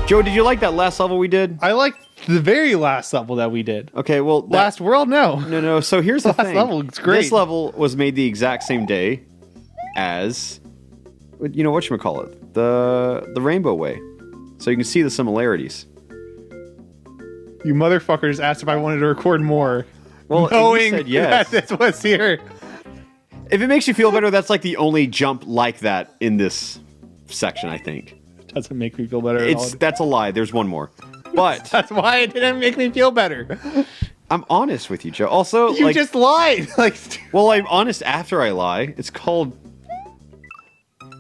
Joe, did you like that last level we did? I liked the very last level that we did. Okay, well... Last world, no. No. So here's the thing. Last level, it's great. This level was made the exact same day as, you know, whatchamacallit, the Rainbow Way. So you can see the similarities. You motherfuckers asked if I wanted to record more. Well, knowing you said yes. that this was here. If it makes you feel better, that's like the only jump like that in this section, I think. It doesn't make me feel better at all. That's a lie. There's one more. But that's why it didn't make me feel better. I'm honest with you, Joe. Also, you just lied. Well, I'm honest after I lie. It's called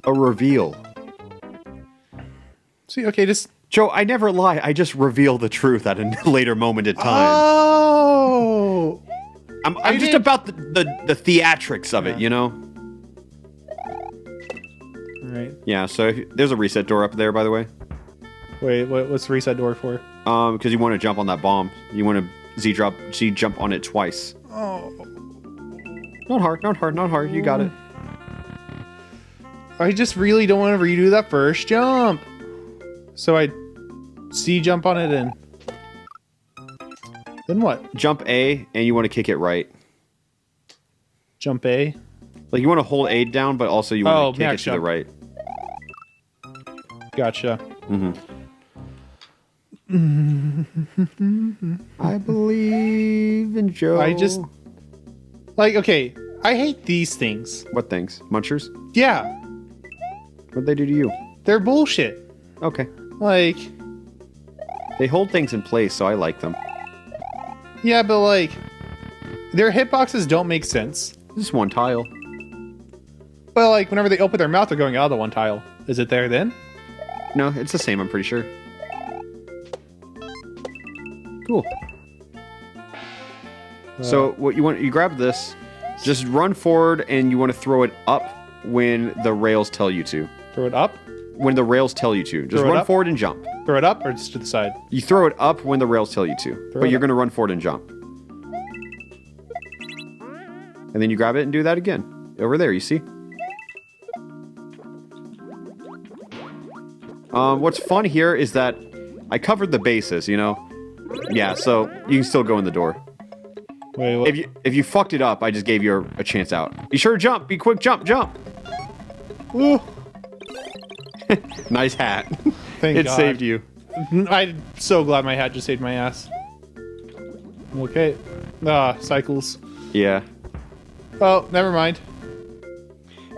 a reveal. See, okay, just... Joe, I never lie. I just reveal the truth at a later moment in time. Oh! I'm just about the theatrics of it, you know? Right. Yeah, so there's a reset door up there, by the way. Wait, what's the reset door for? Because you want to jump on that bomb. You want to Z jump on it twice. Oh. Not hard. You got it. I just really don't want to redo that first jump. So I C jump on it and then what? Jump A and you want to kick it right. Jump A? Like you want to hold A down, but also you want to kick it to the right. Gotcha. I believe in Joe. I just... okay, I hate these things. What things? Munchers? Yeah. What'd they do to you? They're bullshit. Okay. They hold things in place, so I like them. Yeah, but their hitboxes don't make sense. Just one tile. But whenever they open their mouth, they're going out of the one tile. Is it there then? No, it's the same, I'm pretty sure. Cool. So what you grab this, just run forward and you want to throw it up when the rails tell you to. Throw it up? When the rails tell you to. Just run forward and jump. Throw it up or just to the side? You throw it up when the rails tell you to. But you're going to run forward and jump. And then you grab it and do that again. Over there, you see? What's fun here is that I covered the bases, you know? Yeah, so you can still go in the door. Wait, what? If you fucked it up, I just gave you a chance out. Be sure to jump. Be quick. Jump. Ooh. Nice hat. Thank God. It saved you. I'm so glad my hat just saved my ass. Okay. Cycles. Yeah. Oh, never mind.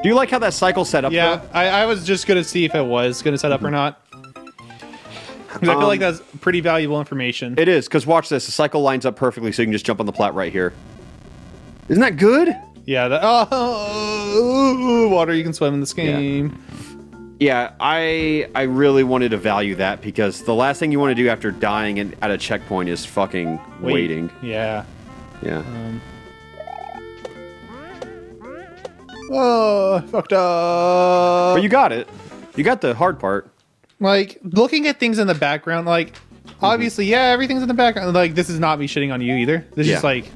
Do you like how that cycle set up? Yeah, though? I was just going to see if it was going to set up or not. Because I feel like that's pretty valuable information. It is, because watch this. The cycle lines up perfectly so you can just jump on the plat right here. Isn't that good? Yeah. Water, you can swim in this game. Yeah, I really wanted to value that because the last thing you want to do after dying at a checkpoint is fucking waiting. Yeah. Yeah. Oh, fucked up. But you got it. You got the hard part. Looking at things in the background, obviously, yeah, everything's in the background. This is not me shitting on you either. This is just,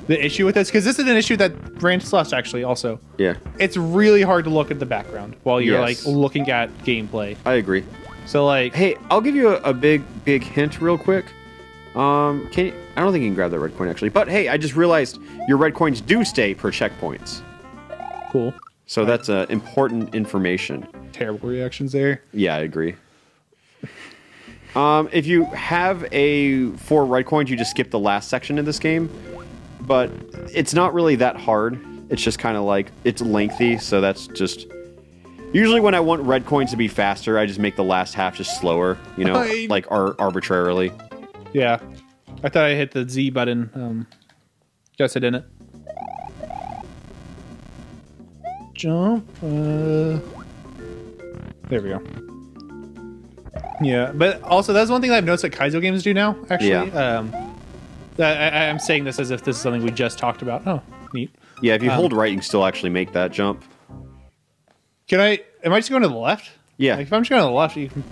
the issue with this, because this is an issue that ran to Celeste, actually, also. Yeah. It's really hard to look at the background while you're, looking at gameplay. I agree. So, Hey, I'll give you a big hint real quick. I don't think you can grab that red coin, actually. But, hey, I just realized your red coins do stay per checkpoints. Cool. So that's important information. Terrible reactions there. Yeah, I agree. If you have 4 red coins, you just skip the last section of this game. But it's not really that hard. It's just kind of it's lengthy, so that's just... Usually when I want red coins to be faster, I just make the last half just slower, you know, arbitrarily. Yeah. I thought I hit the Z button. Guess I didn't. Jump. There we go. Yeah, but also that's one thing that I've noticed that Kaizo games do now, actually. Yeah. I'm saying this as if this is something we just talked about. Oh, neat. Yeah, if you hold right, you can still actually make that jump. Am I just going to the left? Yeah. If I'm just going to the left, you can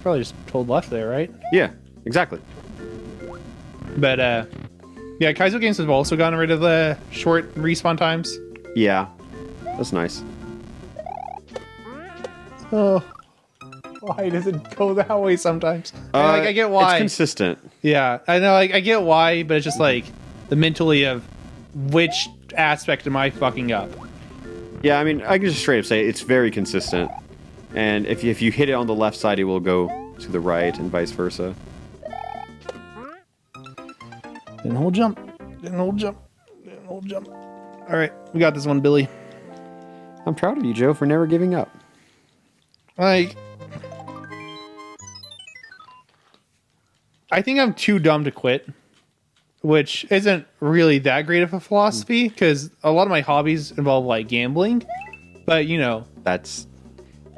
probably just hold left there, right? Yeah, exactly. But, yeah, Kaizo games have also gotten rid of the short respawn times. Yeah, that's nice. Oh. Why does it go that way sometimes? I get why. It's consistent. Yeah, I know. I get why, but it's just like the mentally of which aspect am I fucking up? Yeah, I mean, I can just straight up say it's very consistent. And if you hit it on the left side, it will go to the right and vice versa. Didn't hold jump. Didn't hold jump. Didn't hold jump. All right, we got this one, Billy. I'm proud of you, Joe, for never giving up. Like, I think I'm too dumb to quit, which isn't really that great of a philosophy because a lot of my hobbies involve like gambling. But you know, That's...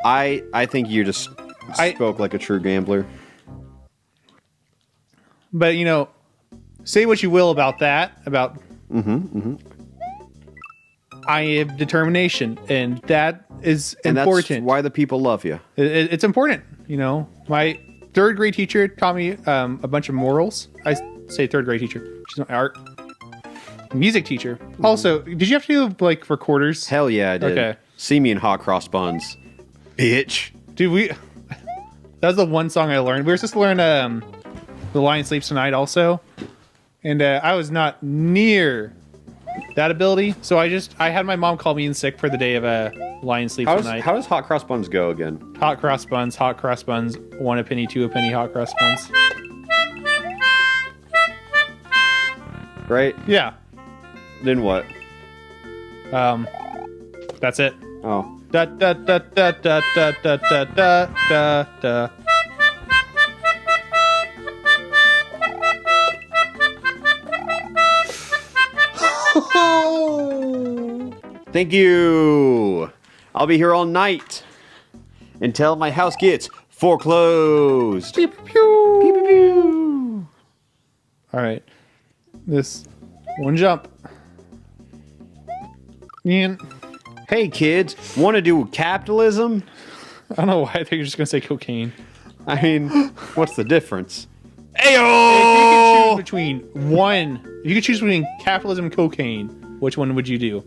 I think you just spoke like a true gambler. But you know, say what you will about that. About I have determination, and that is And important. that's why the people love you. It's important. You know, my third grade teacher taught me a bunch of morals. I say third grade teacher. She's my art music teacher. Also, did you have to do like recorders? Hell yeah, I did. Okay. See me in hot cross buns. Bitch. Dude, that was the one song I learned. We were supposed to learn The Lion Sleeps Tonight also. And I was not near that ability. So I had my mom call me in sick for the day of Lion Sleeps Tonight. How does hot cross buns go again? Hot cross buns, 1 a penny, 2 a penny, hot cross buns. Right? Yeah. Then what? That's it. Oh. Da da da da da da da da da da da. Thank you. I'll be here all night until my house gets foreclosed. Pew, pew, pew. Pew, pew, pew. All right. This one jump. Ian. Hey kids, want to do capitalism? I don't know why I think you're just gonna say cocaine. I mean, what's the difference? If you Ayo! could choose between one, if you could choose between capitalism and cocaine, which one would you do?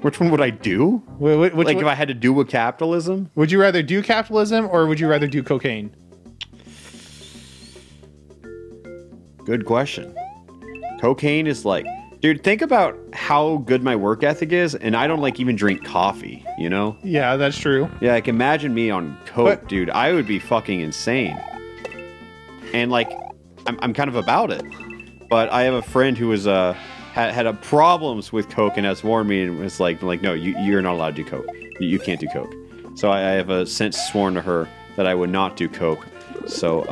Which one would I do? Which Like one, if I had to do with capitalism? would you rather do capitalism or would you rather do cocaine? Good question. Cocaine is like, dude, think about how good my work ethic is, and I don't like even drink coffee, you know? Yeah, that's true. Yeah, like imagine me on coke, But- dude. I would be fucking insane. And like, I'm kind of about it. But I have a friend who was had a problems with coke and has warned me and was like no, you're not allowed to do coke. You can't do coke. So I have since sworn to her that I would not do coke. So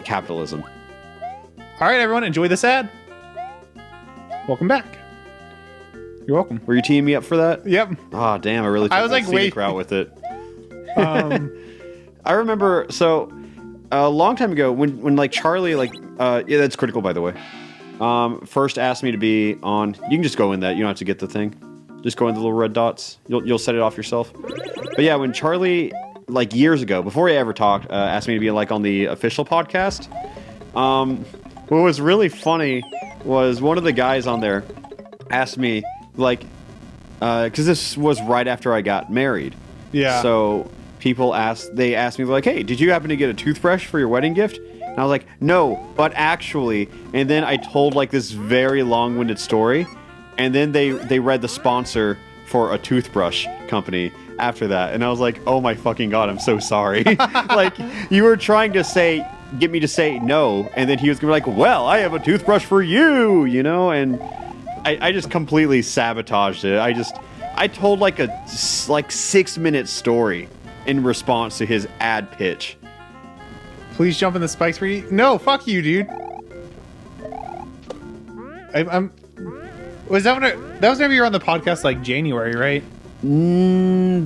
capitalism. All right, everyone, enjoy this ad. Welcome back. You're welcome. Were you teeing me up for that? Yep. Oh damn, I really took I was the like, scenic wait. route with it. Um, I remember a long time ago when like Charlie yeah, that's critical by the way. First asked me to be on. You can just go in that. You don't have to get the thing. Just go in the little red dots. You'll set it off yourself. But yeah, when Charlie like years ago, before he ever talked, asked me to be like on the official podcast. What was really funny was one of the guys on there asked me like, because this was right after I got married. yeah. So people asked me like, "Hey, did you happen to get a toothbrush for your wedding gift?" And I was like, "No, but actually." And then I told like this very long-winded story, and then they read the sponsor for a toothbrush company after that, and I was like, "Oh my fucking god, I'm so sorry." Like you were trying to get me to say no, and then he was gonna be like, "Well, I have a toothbrush for you," you know, and I just completely sabotaged it. I told like a 6-minute story in response to his ad pitch. Please jump in the spikes for you. No, fuck you, dude. Was that that was whenever you were on the podcast like January, right?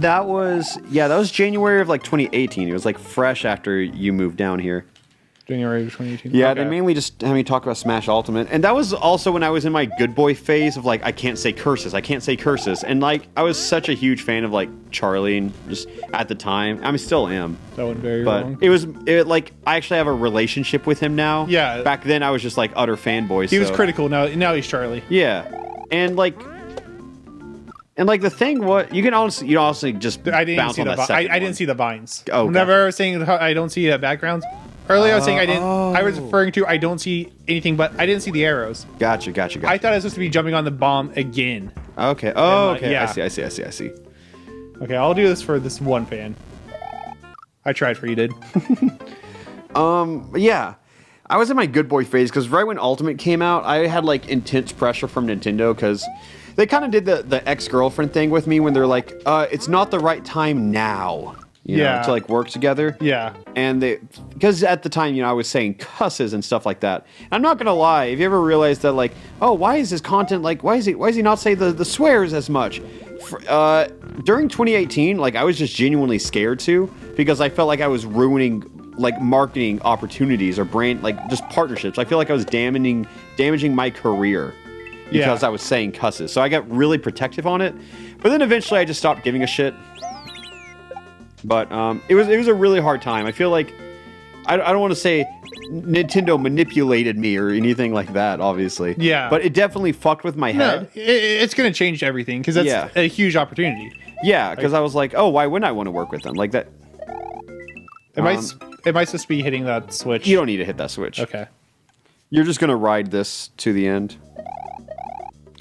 That was January of like 2018. It was like fresh after you moved down here. January of 2018. Yeah, Okay. they mainly just had me talk about Smash Ultimate. And that was also when I was in my good boy phase of like, I can't say curses. And like, I was such a huge fan of like Charlie and just at the time, I still am. That went very But wrong. it like, I actually have a relationship with him now. Yeah. Back then I was just like utter fanboy. He was critical. Now he's Charlie. Yeah. And like, And like the thing, what you honestly just I didn't bounce see on the that second I didn't one. see the vines. Oh, Whenever gotcha. I was saying I don't see backgrounds. Earlier I was saying I didn't. I was Oh. referring to I don't see anything, but I didn't see the arrows. Gotcha. I thought I was supposed to be jumping on the bomb again. Okay. Oh, like, okay. yeah. I see. Okay, I'll do this for this one fan. I tried for you, did. Yeah. I was in my good boy phase because right when Ultimate came out, I had like intense pressure from Nintendo because they kind of did the ex-girlfriend thing with me when they're like, it's not the right time now, you know, to like work together. Yeah. And because at the time, you know, I was saying cusses and stuff like that. I'm not gonna lie. Have you ever realized that, like, oh, why is his content like? Why is he not say the swears as much? During 2018, like, I was just genuinely scared to because I felt like I was ruining like marketing opportunities or brand, like just partnerships. I feel like I was damaging my career because I was saying cusses. So I got really protective on it. But then eventually I just stopped giving a shit. But it was a really hard time. I feel like I don't want to say Nintendo manipulated me or anything like that, obviously. Yeah. But it definitely fucked with my head. No, it's going to change everything because that's a huge opportunity. Yeah, because I was like, oh, why wouldn't I want to work with them? Like that. Am I supposed to be hitting that switch? You don't need to hit that switch. Okay. You're just going to ride this to the end.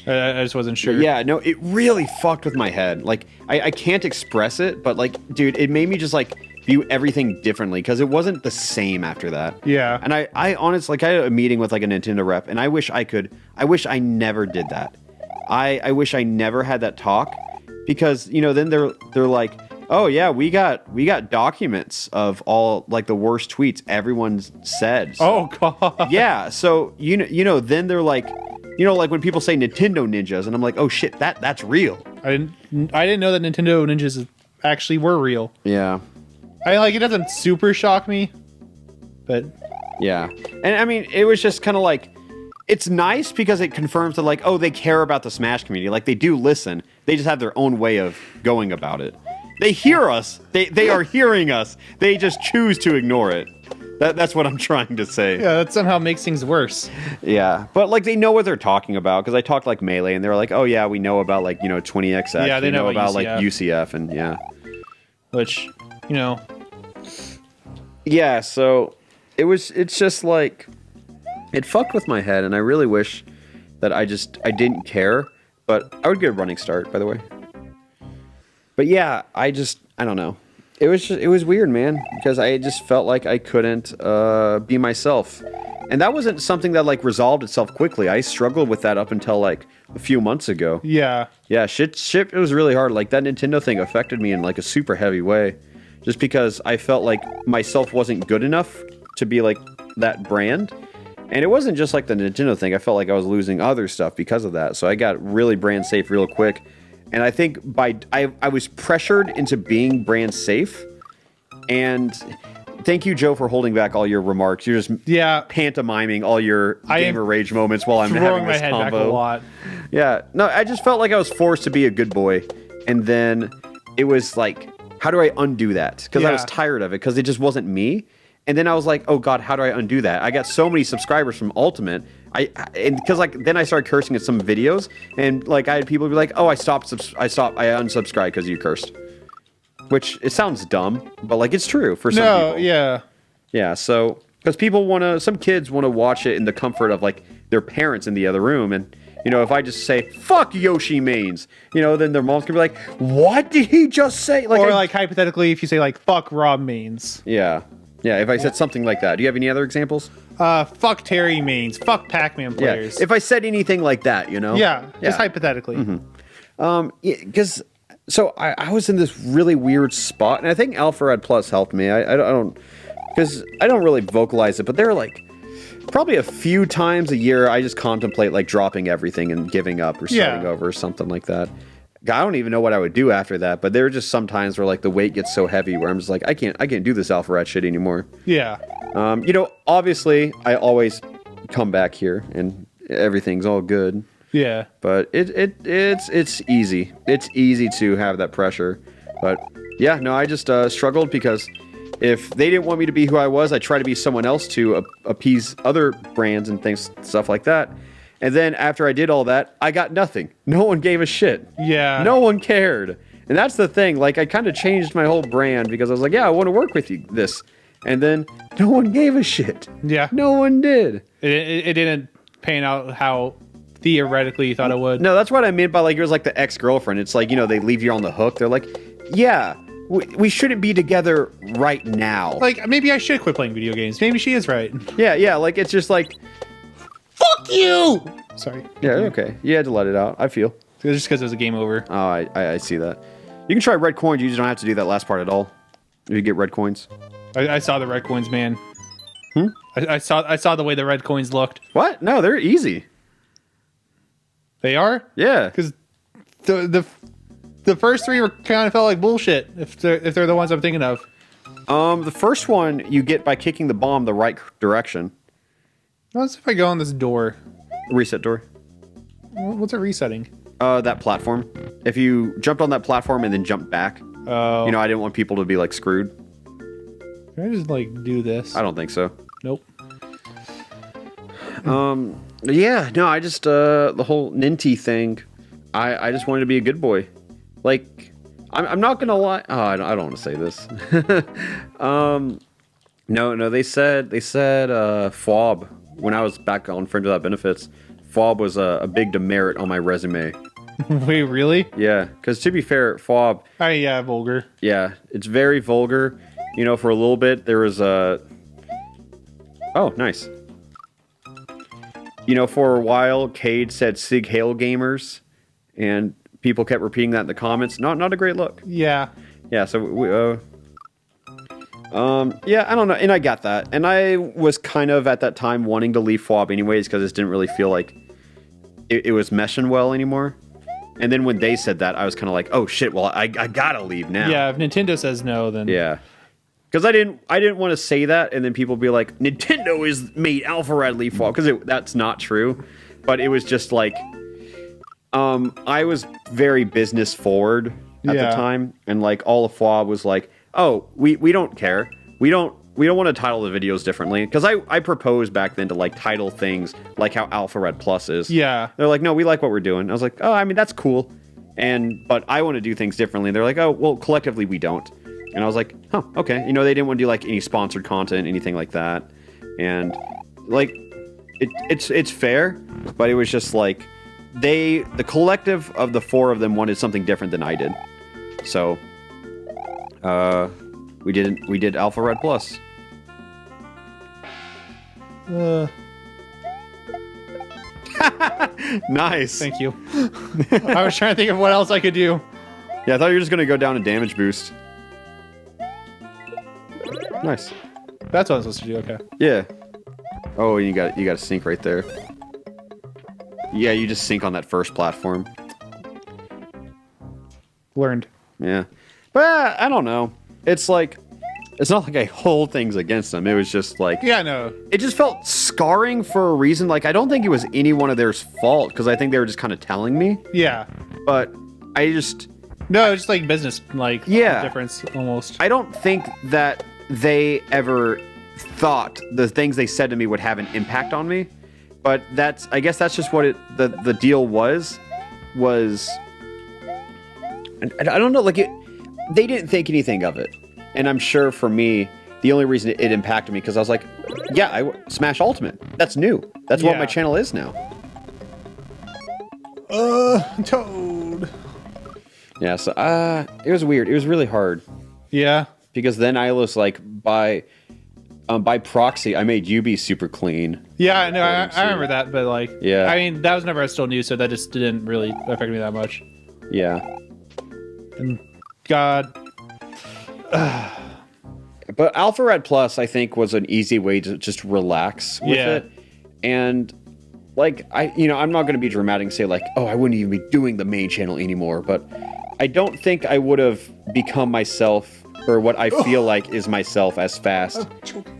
I just wasn't sure. Yeah, no, it really fucked with my head. Like, I can't express it, but like, dude, it made me just like view everything differently because it wasn't the same after that. Yeah. And I honestly, like, I had a meeting with like a Nintendo rep, and I wish I never did that. I wish I never had that talk because, you know, then they're like, oh yeah, we got documents of all like the worst tweets everyone said. Oh god. Yeah, so you know, then they're like, you know, like when people say Nintendo ninjas, and I'm like, oh shit, that's real. I didn't know that Nintendo ninjas actually were real. Yeah, It doesn't super shock me, but yeah, and I mean, it was just kind of like, it's nice because it confirms that like, oh, they care about the Smash community, like they do listen. They just have their own way of going about it. They hear us. They are hearing us. They just choose to ignore it. That's what I'm trying to say. yeah, that somehow makes things worse. Yeah, but like they know what they're talking about because I talked like Melee, and they're like, "Oh yeah, we know about like 20XX. Yeah, they know about UCF. like UCF, and yeah, Which, yeah." So it's just like it fucked with my head, and I really wish that I didn't care. But I would get a running start, by the way. But yeah, I don't know. It was weird, man, because I just felt like I couldn't be myself. And that wasn't something that like resolved itself quickly. I struggled with that up until like a few months ago. Yeah. Yeah, it was really hard. Like that Nintendo thing affected me in like a super heavy way. Just because I felt like myself wasn't good enough to be like that brand. And it wasn't just like the Nintendo thing. I felt like I was losing other stuff because of that. So I got really brand safe real quick. And I think I was pressured into being brand safe. And thank you, Joe, for holding back all your remarks. You're just pantomiming all your gamer rage moments while I'm having this my head combo. back a lot. Yeah, no, I just felt like I was forced to be a good boy. And then it was like, how do I undo that? Because I was tired of it because it just wasn't me. And then I was like, oh God, how do I undo that? I got so many subscribers from Ultimate. Because like then I started cursing at some videos, and like I had people be like, oh, I unsubscribed because you cursed. Which it sounds dumb, but like it's true for some people. Yeah. So because some kids want to watch it in the comfort of like their parents in the other room, and if I just say fuck Yoshi mains, then their mom's gonna be like, what did he just say? Like, or like hypothetically, if you say like fuck Rob mains. Yeah. Yeah, if I said something like that. Do you have any other examples? Fuck Terry mains. Fuck Pac-Man players. Yeah. If I said anything like that, Yeah, just hypothetically. Because so I was in this really weird spot, and I think Alpharad Plus helped me. I don't, because I don't really vocalize it, but there are like probably a few times a year I just contemplate like dropping everything and giving up or starting over or something like that. I don't even know what I would do after that, but there are just some times where like the weight gets so heavy where I'm just like, I can't do this Alpharad shit anymore. Yeah. Obviously I always come back here and everything's all good. Yeah. But it's easy. It's easy to have that pressure. But yeah, no, I just struggled because if they didn't want me to be who I was, I try to be someone else to appease other brands and stuff like that. And then after I did all that, I got nothing. No one gave a shit. Yeah. No one cared. And that's the thing. Like, I kind of changed my whole brand because I was like, yeah, I want to work with you, this. And then no one gave a shit. Yeah. No one did. It didn't pan out how theoretically you thought it would. No, that's what I meant by, like, it was like the ex-girlfriend. It's like, you know, they leave you on the hook. They're like, yeah, we shouldn't be together right now. Like, maybe I should quit playing video games. Maybe she is right. Yeah, like, it's just like, Fuck you! Sorry. yeah, okay. You had to let it out, I feel. Just because it was a game over. Oh, I see that. You can try red coins. You just don't have to do that last part at all. You get red coins. I saw the red coins, man. I saw the way the red coins looked. What? No, they're easy. They are? Yeah. Because the first three were kind of felt like bullshit. If they're the ones I'm thinking of. The first one you get by kicking the bomb the right direction. What's if I go on this door? Reset door. What's it resetting? That platform. If you jumped on that platform and then jumped back, Oh. you know, I didn't want people to be like screwed. Can I just like do this? I don't think so. Nope. Yeah, no, I just the whole Ninty thing. I just wanted to be a good boy. Like, I'm not gonna lie. Oh, I don't want to say this. No, they said FOB when I was back on Friends Without Benefits. FOB was a big demerit on my resume. Wait, really? Yeah, because to be fair, FOB, Yeah, vulgar. yeah, it's very vulgar. You know, for a little bit, there was a... Oh, nice. You know, for a while, Cade said Sig Hail Gamers, and people kept repeating that in the comments. Not a great look. Yeah. Yeah, so we, yeah, I don't know, and I got that. And I was kind of, at that time, wanting to leave FOB anyways, because it didn't really feel like it was meshing well anymore. And then when they said that, I was kind of like, oh shit, well, I gotta leave now. Yeah, if Nintendo says no, then... Yeah. Because I didn't want to say that, and then people be like, Nintendo is made Alpharad leave FOB, because that's not true. But it was just like, I was very business forward at the time, and like all of FOB was like, oh, we don't care. We don't want to title the videos differently. Because I proposed back then to like title things like how Alpharad Plus is. Yeah. They're like, no, we like what we're doing. I was like, oh, I mean, that's cool. But I want to do things differently. And they're like, oh, well, collectively we don't. And I was like, huh, okay. You know, they didn't want to do like any sponsored content, anything like that. And like, it's fair, but it was just like, the collective of the four of them wanted something different than I did. So, we did Alpharad Plus. Nice. Thank you. I was trying to think of what else I could do. Yeah, I thought you were just gonna go down a damage boost. Nice. That's what I was supposed to do, okay. Yeah. Oh, you got a sink right there. Yeah, you just sink on that first platform. Learned. Yeah. But I don't know. It's like, it's not like I hold things against them. It was just like, Yeah, no. it just felt scarring for a reason. Like, I don't think it was any one of theirs fault, because I think they were just kind of telling me. Yeah. But I just, No, it's just like business, like, Yeah. difference, almost. I don't think that they ever thought the things they said to me would have an impact on me. But I guess that's just what the deal was. I don't know, like, they didn't think anything of it. And I'm sure for me, the only reason it impacted me, because I was like, yeah, Smash Ultimate. That's new. That's what my channel is now. Toad. Yeah, so, it was weird. It was really hard. Yeah. Because then I was like, by proxy, I made Yubi super clean. Yeah, no, I remember that, but like, Yeah. I mean, that was never I still new, so that just didn't really affect me that much. Yeah. And God. But Alpharad Plus, I think, was an easy way to just relax with it. And, like, I'm not going to be dramatic and say, like, oh, I wouldn't even be doing the main channel anymore. But I don't think I would have become myself, or what I feel like is myself, as fast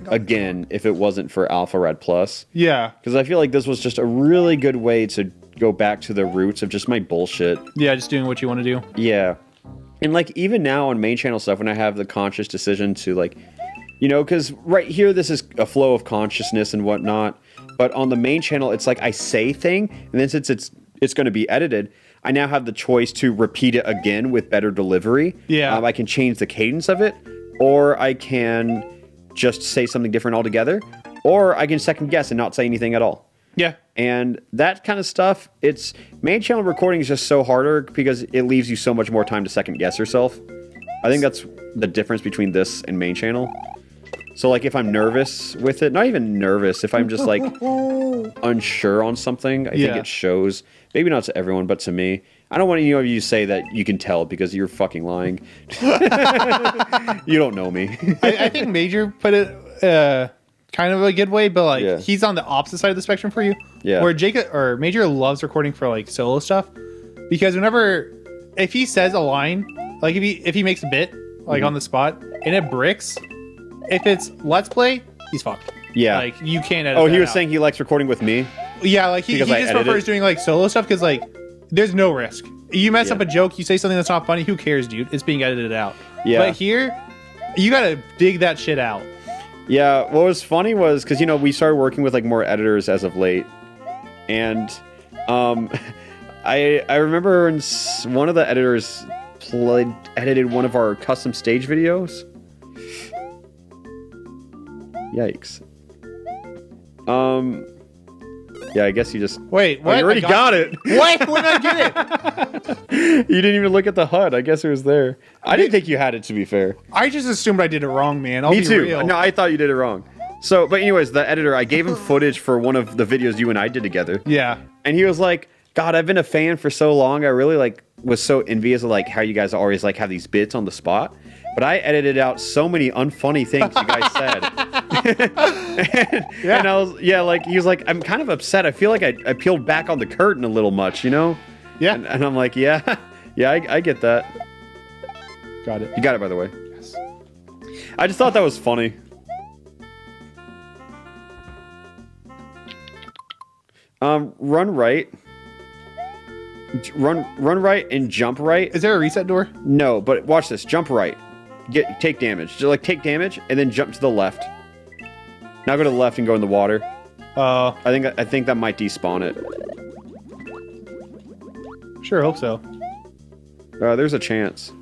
again if it wasn't for Alpharad Plus. Yeah. Because I feel like this was just a really good way to go back to the roots of just my bullshit. Yeah, just doing what you want to do. Yeah. And, like, even now on main channel stuff, when I have the conscious decision to, like, because right here, this is a flow of consciousness and whatnot. But on the main channel, it's like I say thing, and then since it's going to be edited, I now have the choice to repeat it again with better delivery. Yeah. I can change the cadence of it, or I can just say something different altogether, or I can second guess and not say anything at all. Yeah. And that kind of stuff, it's main channel recording is just so harder because it leaves you so much more time to second guess yourself. I think that's the difference between this and main channel. So like if I'm nervous with it, not even nervous, if I'm just like unsure on something, I think it shows. Maybe not to everyone, but to me. I don't want any of you to say that you can tell because you're fucking lying. You don't know me. I think Major put it kind of a good way, but like he's on the opposite side of the spectrum for you. Yeah. Where Jacob or Major loves recording for like solo stuff because if he says a line, like if he makes a bit like on the spot and it bricks, if it's Let's Play, he's fucked. Yeah. Like you can't edit. Oh, he was saying he likes recording with me? Yeah, like he just prefers doing like solo stuff because like there's no risk. You mess up a joke, you say something that's not funny, who cares, dude? It's being edited out. Yeah. But here, you gotta dig that shit out. Yeah, what was funny was, because, we started working with, like, more editors as of late, and, I remember when one of the editors edited one of our custom stage videos. Yikes. Yeah, I guess you just... Wait, what? You already got it! What? When I get it? You didn't even look at the HUD. I guess it was there. I didn't think you had it, to be fair. I just assumed I did it wrong, man. Me too. Real. No, I thought you did it wrong. So, but anyways, the editor, I gave him footage for one of the videos you and I did together. Yeah. And he was like, God, I've been a fan for so long. I really, was so envious of, how you guys always, have these bits on the spot. But I edited out so many unfunny things you guys said. and I was, he was like, I'm kind of upset. I feel like I peeled back on the curtain a little much, Yeah. And I'm like, yeah, I get that. Got it. You got it, by the way. Yes. I just thought that was funny. Run right. Run right and jump right. Is there a reset door? No, but watch this. Jump right. Take damage. Just take damage and then jump to the left. Now go to the left and go in the water. I think that might despawn it. Sure, hope so. There's a chance.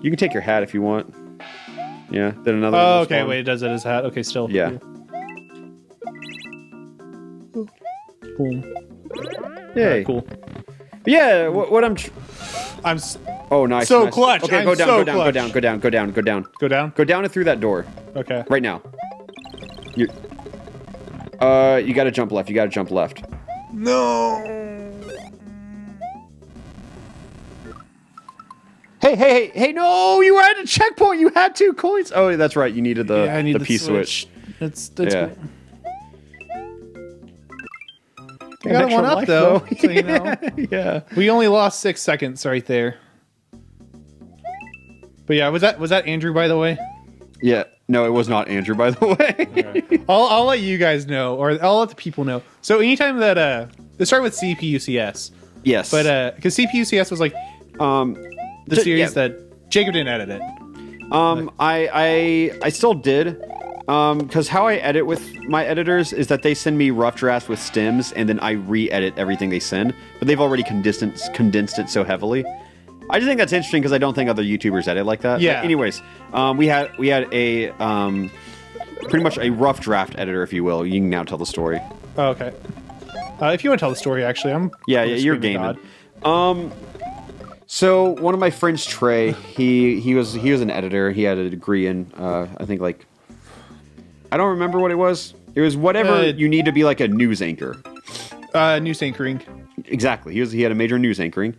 You can take your hat if you want. Yeah, then another one. Oh, okay, wait, it does it as hat. Okay, still. Yeah. Boom. Yay. Right, cool. Yeah, what I'm... Oh, nice. So nice. clutch. Okay, I'm go down, so go down, clutch. go down, go down, go down, go down. Go down? Go down and through that door. Okay. Right now. You gotta jump left. You gotta jump left. No. Hey, no! You were at a checkpoint! You had 2 coins! Oh, that's right. You needed the P-switch. That's yeah. cool. I got one up, though. So you know. Yeah. We only lost 6 seconds right there. But yeah, was that Andrew, by the way? Yeah. No, it was not Andrew, by the way. Okay. I'll let you guys know, or I'll let the people know. So anytime that it started with CPUCS. Yes. But because CPUCS was like the series that Jacob didn't edit it. I still did. Because how I edit with my editors is that they send me rough drafts with stems, and then I re-edit everything they send. But they've already condensed it so heavily. I just think that's interesting because I don't think other YouTubers edit like that. Yeah. But anyways, we had a pretty much a rough draft editor, if you will. You can now tell the story. Oh, okay. If you want to tell the story, actually, you're gaming. So one of my friends, Trey, he was an editor. He had a degree in I think I don't remember what it was. It was whatever you need to be like a news anchor. News anchoring. Exactly. He had a major news anchoring,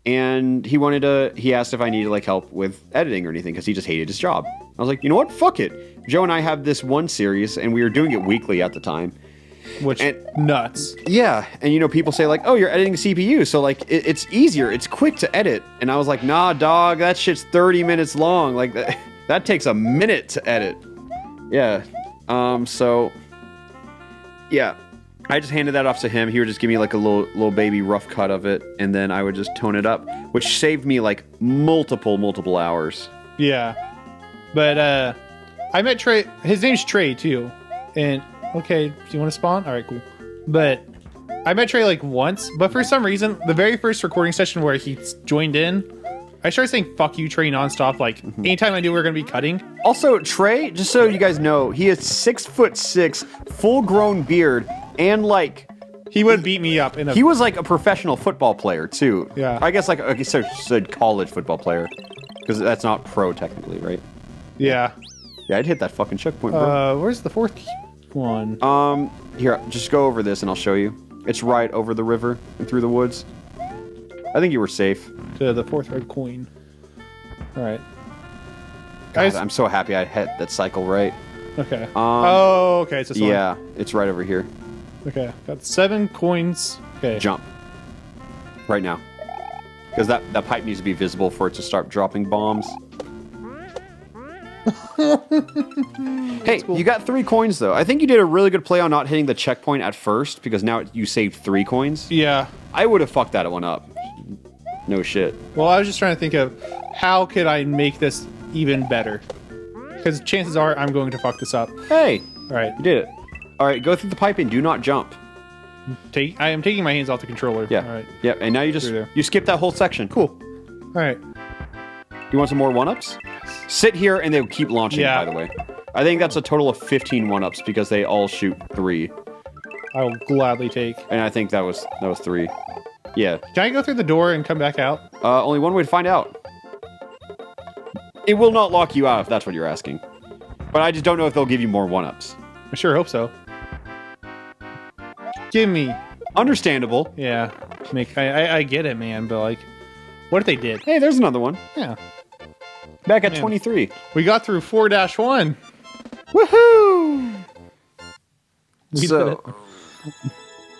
and he asked if I needed help with editing or anything because he just hated his job. I was like, you know what? Fuck it. Joe and I have this one series, and we were doing it weekly at the time. Nuts. Yeah, and people say oh, you're editing CPU, so it's easier, it's quick to edit. And I was like, nah, dog, that shit's 30 minutes long. That takes a minute to edit. Yeah. So yeah, I just handed that off to him. He would just give me a little baby rough cut of it, and then I would just tone it up, which saved me multiple hours. Yeah, but I met Trey. His name's Trey too. And okay, do you want to spawn? All right, cool. But I met Trey like once, but for some reason, the very first recording session where he joined in, I started saying "fuck you, Trey" nonstop. Like anytime I knew we were gonna be cutting. Also, Trey, just so you guys know, he is 6'6", full-grown beard, and like He would beat me up in a. he was like a professional football player too. Yeah. I guess like I guess I said college football player, because that's not pro technically, right? Yeah. Yeah, I'd hit that fucking checkpoint, bro. Where's the fourth one? Here, just go over this and I'll show you. It's right over the river and through the woods. I think you were safe. To the fourth red coin. All right. God, Guys, I'm so happy I hit that cycle right. okay. Oh, okay. It's this one. Yeah, it's right over here. Okay. Got 7 coins. Okay. Jump. Right now. Because that pipe needs to be visible for it to start dropping bombs. Hey, you got 3 coins though. I think you did a really good play on not hitting the checkpoint at first, because now you saved 3 coins. Yeah. I would have fucked that one up. No shit. Well, I was just trying to think of how could I make this even better? Because chances are I'm going to fuck this up. Hey, All right. you did it. All right, go through the pipe and do not jump. I am taking my hands off the controller. Yeah. All right. Yeah, and now you just Through there. you skip that whole section. Cool. All right. You want some more 1-ups? Sit here and they'll keep launching, Yeah. by the way. I think that's a total of 15 1-ups because they all shoot 3. I will gladly take. And I think that was 3. Yeah. Can I go through the door and come back out? Only one way to find out. It will not lock you out if that's what you're asking. But I just don't know if they'll give you more 1-ups. I sure hope so. Give me. Understandable. Yeah. I get it, man, but like, what if they did? Hey, there's another one. Yeah. Back at Man. 23. We got through 4-1. Woohoo! We did So, it.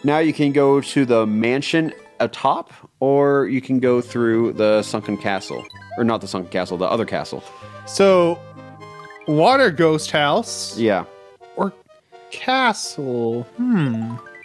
now you can go to the mansion atop, or you can go through the sunken castle. Or not the sunken castle, the other castle. So, water ghost house Yeah. or castle?